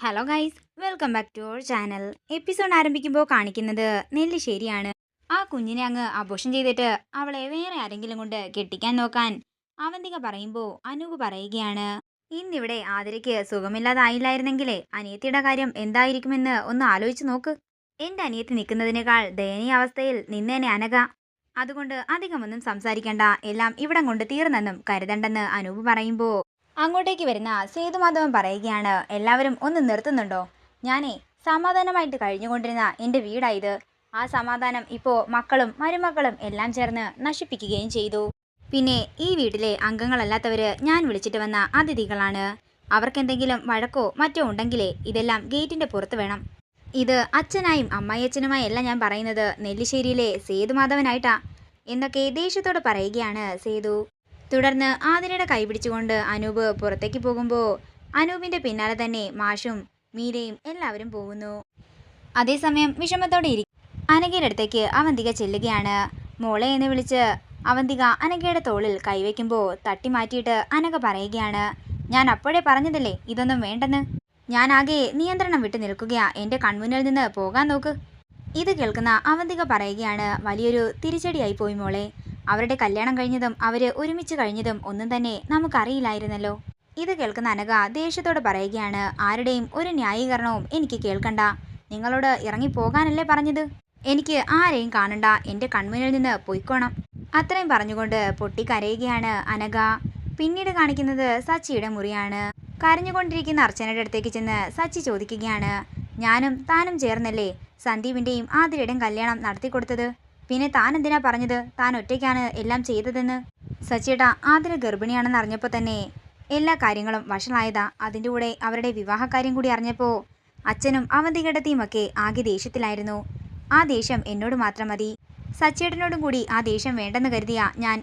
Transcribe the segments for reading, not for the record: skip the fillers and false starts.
Hello guys, welcome back to our channel. Episode ആരംഭിക്കുമ്പോൾ കാണിക്കുന്നത് നെല്ലിശ്ശേരിയാണ്. ആ കുഞ്ഞിനെ അങ്ങ് അബോഷം ചെയ്തിട്ട് അവളെ വേറെ ആരെങ്കിലും കൊണ്ട് കെട്ടിക്കാൻ നോക്കാൻ അവന്തിക പറയുമ്പോൾ അനൂപ് പറയുകയാണ്, ഇന്നിവിടെ ആതിരയ്ക്ക് സുഖമില്ലാതായില്ലായിരുന്നെങ്കിലേ അനിയത്തിയുടെ കാര്യം എന്തായിരിക്കുമെന്ന് ഒന്ന് ആലോചിച്ച് നോക്ക്. എൻ്റെ അനിയത്തി നിൽക്കുന്നതിനേക്കാൾ ദയനീയ അവസ്ഥയിൽ നിന്നേനെ അനഘ. അതുകൊണ്ട് അധികമൊന്നും സംസാരിക്കണ്ട, എല്ലാം ഇവിടം കൊണ്ട് തീർന്നെന്നും കരുതണ്ടെന്ന് അനൂപ് പറയുമ്പോൾ അങ്ങോട്ടേക്ക് വരുന്ന സേതുമാധവൻ പറയുകയാണ്, എല്ലാവരും ഒന്ന് നിർത്തുന്നുണ്ടോ? ഞാനേ സമാധാനമായിട്ട് കഴിഞ്ഞുകൊണ്ടിരുന്ന എൻ്റെ വീടായത്. ആ സമാധാനം ഇപ്പോൾ മക്കളും മരുമക്കളും എല്ലാം ചേർന്ന് നശിപ്പിക്കുകയും ചെയ്തു. പിന്നെ ഈ വീട്ടിലെ അംഗങ്ങളല്ലാത്തവര് ഞാൻ വിളിച്ചിട്ട് വന്ന അതിഥികളാണ്. അവർക്കെന്തെങ്കിലും വഴക്കോ മറ്റോ ഉണ്ടെങ്കിലേ ഇതെല്ലാം ഗേറ്റിൻ്റെ പുറത്ത് വേണം. ഇത് അച്ഛനായും അമ്മായിയച്ഛനുമായി അല്ല ഞാൻ പറയുന്നത്, നെല്ലിശ്ശേരിയിലെ സേതുമാധവനായിട്ടാ എന്നൊക്കെ ദേഷ്യത്തോട് പറയുകയാണ് സേതു. തുടർന്ന് ആതിരയുടെ കൈ പിടിച്ചുകൊണ്ട് അനൂപ് പുറത്തേക്ക് പോകുമ്പോൾ അനൂപിന്റെ പിന്നാലെ തന്നെ മാഷും മീരയും എല്ലാവരും പോകുന്നു. അതേസമയം വിഷമത്തോടെ അനഘയുടെ അടുത്തേക്ക് അവന്തിക ചെല്ലുകയാണ്. മോളെ എന്ന് വിളിച്ച് അവന്തിക അനഘയുടെ തോളിൽ കൈവയ്ക്കുമ്പോൾ തട്ടി മാറ്റിയിട്ട് അനഘ പറയുകയാണ്, ഞാൻ അപ്പോഴേ പറഞ്ഞതല്ലേ ഇതൊന്നും വേണ്ടെന്ന്. ഞാൻ ആകെ നിയന്ത്രണം വിട്ട് നിൽക്കുകയാ, എൻ്റെ കൺമുന്നിൽ നിന്ന് പോകാൻ നോക്ക്. ഇത് കേൾക്കുന്ന അവന്തിക പറയുകയാണ്, വലിയൊരു തിരിച്ചടിയായി പോയി മോളെ. അവരുടെ കല്യാണം കഴിഞ്ഞതും അവര് ഒരുമിച്ച് കഴിഞ്ഞതും ഒന്നും തന്നെ നമുക്കറിയില്ലായിരുന്നല്ലോ. ഇത് കേൾക്കുന്ന അനഘ ദേഷ്യത്തോട് പറയുകയാണ്, ആരുടെയും ഒരു ന്യായീകരണവും എനിക്ക് കേൾക്കണ്ട. നിങ്ങളോട് ഇറങ്ങിപ്പോകാനല്ലേ പറഞ്ഞത്? എനിക്ക് ആരെയും കാണണ്ട, എൻ്റെ കൺമുന്നിൽ നിന്ന് പൊയ്ക്കോണം. അത്രയും പറഞ്ഞുകൊണ്ട് പൊട്ടിക്കരയുകയാണ് അനഘ. പിന്നീട് കാണിക്കുന്നത് സച്ചിയുടെ മുറിയാണ്. കരഞ്ഞുകൊണ്ടിരിക്കുന്ന അർച്ചനയുടെ അടുത്തേക്ക് ചെന്ന് സച്ചി ചോദിക്കുകയാണ്, ഞാനും താനും ചേർന്നല്ലേ സന്ദീപിൻ്റെയും ആതിരയുടെയും കല്യാണം നടത്തിക്കൊടുത്തത്? പിന്നെ താൻ എന്തിനാ പറഞ്ഞത് താൻ ഒറ്റയ്ക്കാണ് എല്ലാം ചെയ്തതെന്ന്? സച്ചിയേട്ടാ, ആതിര ഗർഭിണിയാണെന്ന് അറിഞ്ഞപ്പോൾ തന്നെ എല്ലാ കാര്യങ്ങളും വഷളായതാ. അതിൻ്റെ കൂടെ അവരുടെ വിവാഹകാര്യം കൂടി അറിഞ്ഞപ്പോൾ അച്ഛനും അവന്തികേട്ടത്തിയും ഒക്കെ ആകെ ദേഷ്യത്തിലായിരുന്നു. ആ ദേഷ്യം എന്നോട് മാത്രം മതി. സച്ചിയേട്ടനോടും കൂടി ആ ദേഷ്യം വേണ്ടെന്ന് കരുതിയാ ഞാൻ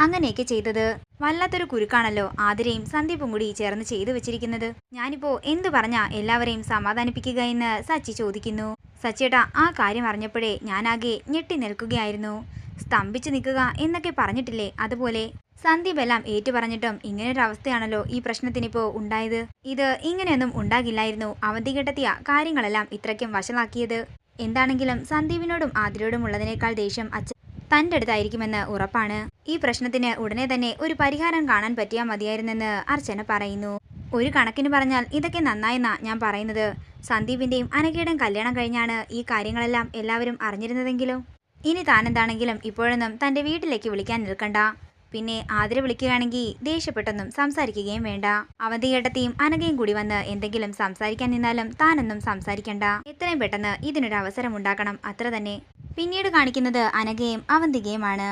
അങ്ങനെയൊക്കെ ചെയ്തത്. വല്ലാത്തൊരു കുരുക്കാണല്ലോ ആതിരയും സന്ദീപും കൂടി ചേർന്ന് ചെയ്തു വെച്ചിരിക്കുന്നത്. ഞാനിപ്പോൾ എന്തു പറഞ്ഞാ എല്ലാവരെയും സമാധാനിപ്പിക്കുക എന്ന് സച്ചി ചോദിക്കുന്നു. സച്ചിയേട്ടാ, ആ കാര്യം അറിഞ്ഞപ്പോഴേ ഞാനാകെ ഞെട്ടി നിൽക്കുകയായിരുന്നു. സ്തംഭിച്ചു നിൽക്കുക എന്നൊക്കെ പറഞ്ഞിട്ടില്ലേ, അതുപോലെ സന്ദീപ് എല്ലാം ഏറ്റു പറഞ്ഞിട്ടും ഇങ്ങനൊരവസ്ഥയാണല്ലോ ഈ പ്രശ്നത്തിനിപ്പോൾ ഉണ്ടായത്. ഇത് ഇങ്ങനെയൊന്നും ഉണ്ടാകില്ലായിരുന്നു. അവന്തികേട്ടത്തിയ കാര്യങ്ങളെല്ലാം ഇത്രയ്ക്കും വഷളാക്കിയത്. എന്താണെങ്കിലും സന്ദീപിനോടും ആതിരയോടും ഉള്ളതിനേക്കാൾ ദേഷ്യം അച്ഛൻ തൻ്റെ അടുത്തായിരിക്കുമെന്ന് ഉറപ്പാണ്. ഈ പ്രശ്നത്തിന് ഉടനെ തന്നെ ഒരു പരിഹാരം കാണാൻ പറ്റിയാൽ മതിയായിരുന്നെന്ന് അർച്ചന പറയുന്നു. ഒരു കണക്കിന് പറഞ്ഞാൽ ഇതൊക്കെ നന്നായെന്നാ ഞാൻ പറയുന്നത്. സന്ദീപിൻ്റെയും അനഘയുടെയും കല്യാണം കഴിഞ്ഞാണ് ഈ കാര്യങ്ങളെല്ലാം എല്ലാവരും അറിഞ്ഞിരുന്നതെങ്കിലും. ഇനി താനെന്താണെങ്കിലും ഇപ്പോഴൊന്നും തൻ്റെ വീട്ടിലേക്ക് വിളിക്കാൻ നിൽക്കണ്ട. പിന്നെ ആതിര വിളിക്കുകയാണെങ്കിൽ ദേഷ്യപ്പെട്ടൊന്നും സംസാരിക്കുകയും വേണ്ട. അവന്തികേട്ടത്തിയും അനഘയും കൂടി വന്ന് എന്തെങ്കിലും സംസാരിക്കാൻ നിന്നാലും താനൊന്നും സംസാരിക്കണ്ട. എത്രയും പെട്ടെന്ന് ഇതിനൊരു അവസരം ഉണ്ടാക്കണം, അത്ര തന്നെ. പിന്നീട് കാണിക്കുന്നത് അനഘയും അവന്തികയുമാണ്.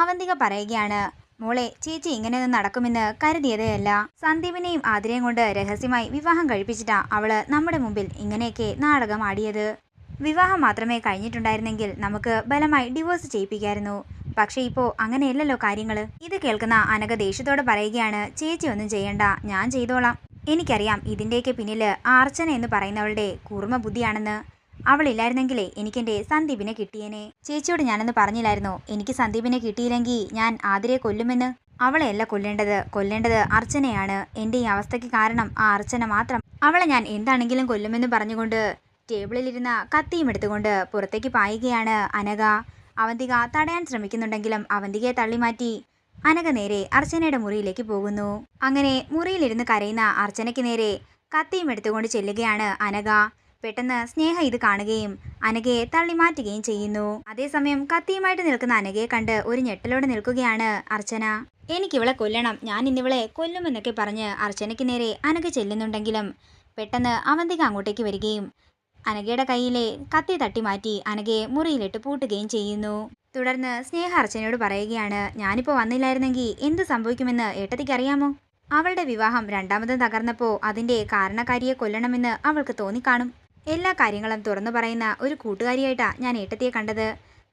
അവന്തിക പറയുകയാണ്, മോളെ, ചേച്ചി ഇങ്ങനെയൊന്നും നടക്കുമെന്ന് കരുതിയതേ അല്ല. സന്ദീപിനെയും ആതിരയും കൊണ്ട് രഹസ്യമായി വിവാഹം കഴിപ്പിച്ചിട്ടാ അവള് നമ്മുടെ മുമ്പിൽ ഇങ്ങനെയൊക്കെ നാടകം ആടിയത്. വിവാഹം മാത്രമേ കഴിഞ്ഞിട്ടുണ്ടായിരുന്നെങ്കിൽ നമുക്ക് ബലമായി ഡിവോഴ്സ് ചെയ്യിപ്പിക്കായിരുന്നു. പക്ഷെ ഇപ്പോൾ അങ്ങനെയല്ലല്ലോ കാര്യങ്ങൾ. ഇത് കേൾക്കുന്ന അനഘ ദേഷ്യത്തോടെ പറയുകയാണ്, ചേച്ചി ഒന്നും ചെയ്യണ്ട, ഞാൻ ചെയ്തോളാം. എനിക്കറിയാം ഇതിൻ്റെയൊക്കെ പിന്നില് അർച്ചന എന്ന് പറയുന്നവളുടെ കൂർമ്മ ബുദ്ധിയാണെന്ന്. അവളില്ലായിരുന്നെങ്കിലേ എനിക്കെൻ്റെ സന്ദീപിനെ കിട്ടിയേനെ. ചേച്ചിയോട് ഞാനെന്ന് പറഞ്ഞില്ലായിരുന്നോ, എനിക്ക് സന്ദീപിനെ കിട്ടിയില്ലെങ്കിൽ ഞാൻ ആതിരയെ കൊല്ലുമെന്ന്? അവളെയല്ല കൊല്ലേണ്ടത് അർച്ചനയാണ്. എൻ്റെ ഈ അവസ്ഥയ്ക്ക് കാരണം ആ അർച്ചന മാത്രം. അവളെ ഞാൻ എന്താണെങ്കിലും കൊല്ലുമെന്ന് പറഞ്ഞുകൊണ്ട് ടേബിളിലിരുന്ന കത്തിയും എടുത്തുകൊണ്ട് പുറത്തേക്ക് പായുകയാണ് അനഘ. അവന്തിക തടയാൻ ശ്രമിക്കുന്നുണ്ടെങ്കിലും അവന്തികയെ തള്ളിമാറ്റി അനഘ നേരെ അർച്ചനയുടെ മുറിയിലേക്ക് പോകുന്നു. അങ്ങനെ മുറിയിലിരുന്ന് കരയുന്ന അർച്ചനയ്ക്ക് നേരെ കത്തിയും എടുത്തുകൊണ്ട് ചെല്ലുകയാണ് അനഘ. പെട്ടെന്ന് സ്നേഹ ഇത് കാണുകയും അനഘയെ തള്ളി മാറ്റുകയും ചെയ്യുന്നു. അതേസമയം കത്തിയുമായിട്ട് നിൽക്കുന്ന അനഘയെ കണ്ട് ഒരു ഞെട്ടലോടെ നിൽക്കുകയാണ് അർച്ചന. എനിക്കിവളെ കൊല്ലണം, ഞാൻ ഇന്നിവളെ കൊല്ലുമെന്നൊക്കെ പറഞ്ഞ് അർച്ചനയ്ക്ക് നേരെ അനഘ ചെല്ലുന്നുണ്ടെങ്കിലും പെട്ടെന്ന് അവന്തിക അങ്ങോട്ടേക്ക് വരികയും അനഘയുടെ കയ്യിലെ കത്തി തട്ടി മാറ്റി അനഘയെ മുറിയിലിട്ട് പൂട്ടുകയും ചെയ്യുന്നു. തുടർന്ന് സ്നേഹ അർച്ചനയോട് പറയുകയാണ്, ഞാനിപ്പോൾ വന്നില്ലായിരുന്നെങ്കിൽ എന്ത് സംഭവിക്കുമെന്ന് ഏട്ടത്തിക്ക് അറിയാമോ? അവളുടെ വിവാഹം രണ്ടാമതും തകർന്നപ്പോൾ അതിൻ്റെ കാരണക്കാരിയെ കൊല്ലണമെന്ന് അവൾക്ക് തോന്നിക്കാണും. എല്ലാ കാര്യങ്ങളും തുറന്നു പറയുന്ന ഒരു കൂട്ടുകാരിയായിട്ടാ ഞാൻ ഏട്ടത്തിയെ കണ്ടത്.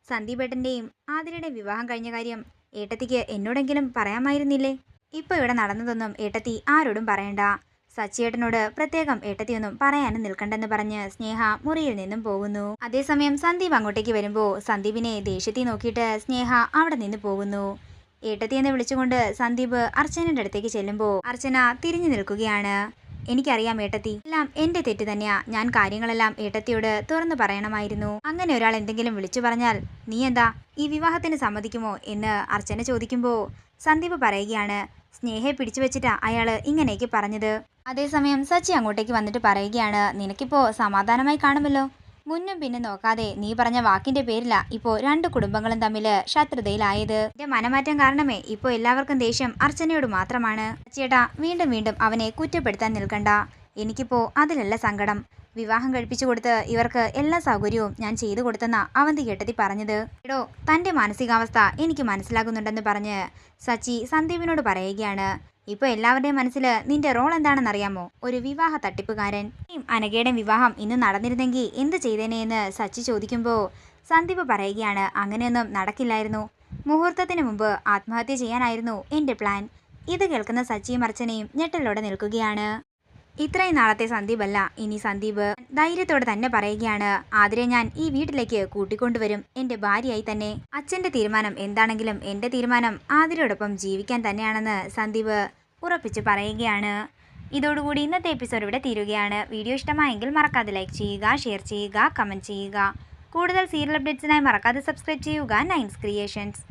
സന്ദീപേട്ടൻ്റെയും ആതിരയുടെയും വിവാഹം കഴിഞ്ഞ കാര്യം ഏട്ടത്തിക്ക് എന്നോടെങ്കിലും പറയാമായിരുന്നില്ലേ? ഇപ്പോൾ ഇവിടെ നടന്നതൊന്നും ഏട്ടത്തി ആരോടും പറയണ്ട. സച്ചിയേട്ടനോട് പ്രത്യേകം ഏട്ടത്തിയൊന്നും പറയാനും നിൽക്കണ്ടെന്ന് പറഞ്ഞ് സ്നേഹ മുറിയിൽ നിന്നും പോകുന്നു. അതേസമയം സന്ദീപ് അങ്ങോട്ടേക്ക് വരുമ്പോൾ സന്ദീപിനെ ദേഷ്യത്തിൽ നോക്കിയിട്ട് സ്നേഹ അവിടെ നിന്ന് പോകുന്നു. ഏട്ടത്തി എന്ന് വിളിച്ചുകൊണ്ട് സന്ദീപ് അർച്ചനയുടെ അടുത്തേക്ക് ചെല്ലുമ്പോൾ അർച്ചന തിരിഞ്ഞു നിൽക്കുകയാണ്. എനിക്കറിയാം ഏട്ടത്തി, എല്ലാം എന്റെ തെറ്റ് തന്നെയാ. ഞാൻ കാര്യങ്ങളെല്ലാം ഏട്ടത്തിയോട് തുറന്നു പറയണമായിരുന്നു. അങ്ങനെ ഒരാൾ എന്തെങ്കിലും വിളിച്ചു പറഞ്ഞാൽ നീ എന്താ ഈ വിവാഹത്തിന് സമ്മതിക്കുമോ എന്ന് അർച്ചന ചോദിക്കുമ്പോൾ സന്ദീപ് പറയുകയാണ്, സ്നേഹയെ പിടിച്ചു വെച്ചിട്ടാ അയാള് ഇങ്ങനെയൊക്കെ പറഞ്ഞത്. അതേസമയം സച്ചി അങ്ങോട്ടേക്ക് വന്നിട്ട് പറയുകയാണ്, നിനക്കിപ്പോ സമാധാനമായി കാണുമല്ലോ. മുന്നും പിന്നും നോക്കാതെ നീ പറഞ്ഞ വാക്കിന്റെ പേരിലാ ഇപ്പോ രണ്ട് കുടുംബങ്ങളും തമ്മിൽ ശത്രുതയിലായത്. എന്റെ മനമാറ്റം കാരണമേ ഇപ്പോൾ എല്ലാവർക്കും ദേഷ്യം അർച്ചനയോട് മാത്രമാണ്. ചേട്ടാ, വീണ്ടും വീണ്ടും അവനെ കുറ്റപ്പെടുത്താൻ നിൽക്കണ്ട. എനിക്കിപ്പോ അതിലല്ല സങ്കടം. വിവാഹം കഴിപ്പിച്ചു കൊടുത്ത് ഇവർക്ക് എല്ലാ സൗകര്യവും ഞാൻ ചെയ്തു കൊടുത്തെന്നാ അവന്തി കേട്ടതി പറഞ്ഞത്. എടോ, തന്റെ മാനസികാവസ്ഥ എനിക്ക് മനസ്സിലാകുന്നുണ്ടെന്ന് പറഞ്ഞ് സച്ചി സന്ദീപിനോട് പറയുകയാണ്, ഇപ്പൊ എല്ലാവരുടെയും മനസ്സിൽ നിന്റെ റോൾ എന്താണെന്നറിയാമോ? ഒരു വിവാഹ തട്ടിപ്പുകാരൻ. അനഘയുടെ വിവാഹം ഇന്ന് നടന്നിരുന്നെങ്കിൽ എന്ത് ചെയ്തേനെ എന്ന് സച്ചി ചോദിക്കുമ്പോൾ സന്ദീപ് പറയുകയാണ്, അങ്ങനെയൊന്നും നടക്കില്ലായിരുന്നു. മുഹൂർത്തത്തിന് മുമ്പ് ആത്മഹത്യ ചെയ്യാനായിരുന്നു എൻ്റെ പ്ലാൻ. ഇത് കേൾക്കുന്ന സച്ചിയും അർച്ചനയും ഞെട്ടലോടെ നിൽക്കുകയാണ്. ഇത്രയും നാളത്തെ സന്ദീപല്ല ഇനി സന്ദീപ്. ധൈര്യത്തോടെ തന്നെ പറയുകയാണ്, ആതിരെ ഞാൻ ഈ വീട്ടിലേക്ക് കൂട്ടിക്കൊണ്ടുവരും, എൻ്റെ ഭാര്യയായി തന്നെ. അച്ഛൻ്റെ തീരുമാനം എന്താണെങ്കിലും എൻ്റെ തീരുമാനം ആതിരയോടൊപ്പം ജീവിക്കാൻ തന്നെയാണെന്ന് സന്ദീപ് ഉറപ്പിച്ച് പറയുകയാണ്. ഇതോടുകൂടി ഇന്നത്തെ എപ്പിസോഡ് ഇവിടെ തീരുകയാണ്. വീഡിയോ ഇഷ്ടമായെങ്കിൽ മറക്കാതെ ലൈക്ക് ചെയ്യുക, ഷെയർ ചെയ്യുക, കമൻറ്റ് ചെയ്യുക. കൂടുതൽ സീരിയൽ അപ്ഡേറ്റ്സിനായി മറക്കാതെ സബ്സ്ക്രൈബ് ചെയ്യുക നയൻസ് ക്രിയേഷൻസ്.